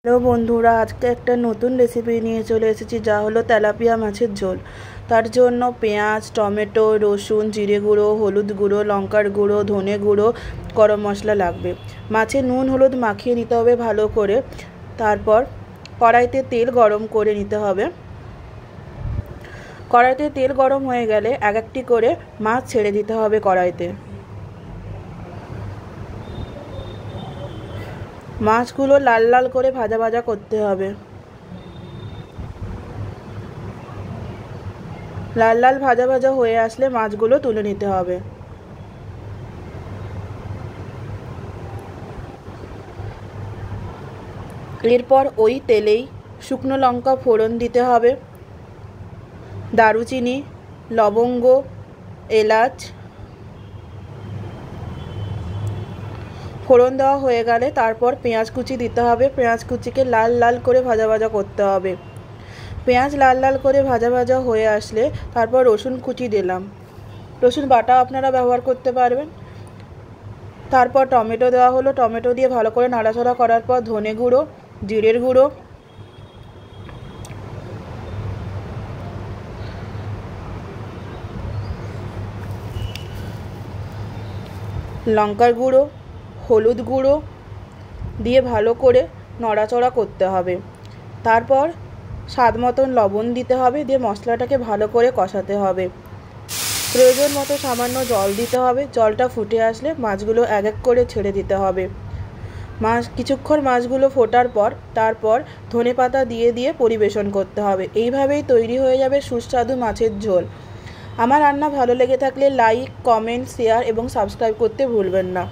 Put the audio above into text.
Hello বন্ধুরা, আজকে একটা নতুন রেসিপি নিয়ে চলে এসেছি, যা হলো তেলাপিয়া মাছের ঝোল। তার জন্য পেঁয়াজ, টমেটো, রসুন, জিরে গুঁড়ো, হলুদ গুঁড়ো, লঙ্কার গুঁড়ো, ধনে গুঁড়ো, গরম মশলা লাগবে। মাছে নুন হলুদ মাখিয়ে নিতে হবে ভালো করে। তারপর কড়াইতে তেল গরম করে নিতে হবে। কড়াইতে তেল গরম হয়ে গেলে এক একটি করে মাছ ছেড়ে দিতে হবে কড়াইতে। মাছগুলো লাল লাল করে ভাজা ভাজা করতে হবে। লাল লাল ভাজা ভাজা হয়ে আসলে মাছগুলো তুলে নিতে হবে। এরপর ওই তেলেই শুকনো লঙ্কা ফোড়ন দিতে হবে, দারুচিনি, লবঙ্গ, এলাচ। ফোড়ন দেওয়া হয়ে গেলে তারপর পেঁয়াজ কুচি দিতে হবে। পেঁয়াজ কুচিকে লাল লাল করে ভাজা ভাজা করতে হবে। পেঁয়াজ লাল লাল করে ভাজা ভাজা হয়ে আসলে তারপর রসুন কুচি দিলাম। রসুন বাটা আপনারা ব্যবহার করতে পারবেন। তারপর টমেটো দেওয়া হলো। টমেটো দিয়ে ভালো করে নাড়াচাড়া করার পর ধনে গুঁড়ো, জিরের গুঁড়ো, লঙ্কার গুঁড়ো, হলুদ গুঁড়ো দিয়ে ভালো করে নড়াচড়া করতে হবে। তারপর স্বাদ মতন লবণ দিতে হবে, দিয়ে মশলাটাকে ভালো করে কষাতে হবে। প্রয়োজন মতো সামান্য জল দিতে হবে। জলটা ফুটে আসলে মাছগুলো এক এক করে ছেড়ে দিতে হবে। কিছুক্ষণ মাছগুলো ফোটার পর তারপর ধনেপাতা দিয়ে দিয়ে পরিবেশন করতে হবে। এইভাবেই তৈরি হয়ে যাবে সুস্বাদু মাছের ঝোল। আমার রান্না ভালো লেগে থাকলে লাইক, কমেন্ট, শেয়ার এবং সাবস্ক্রাইব করতে ভুলবেন না।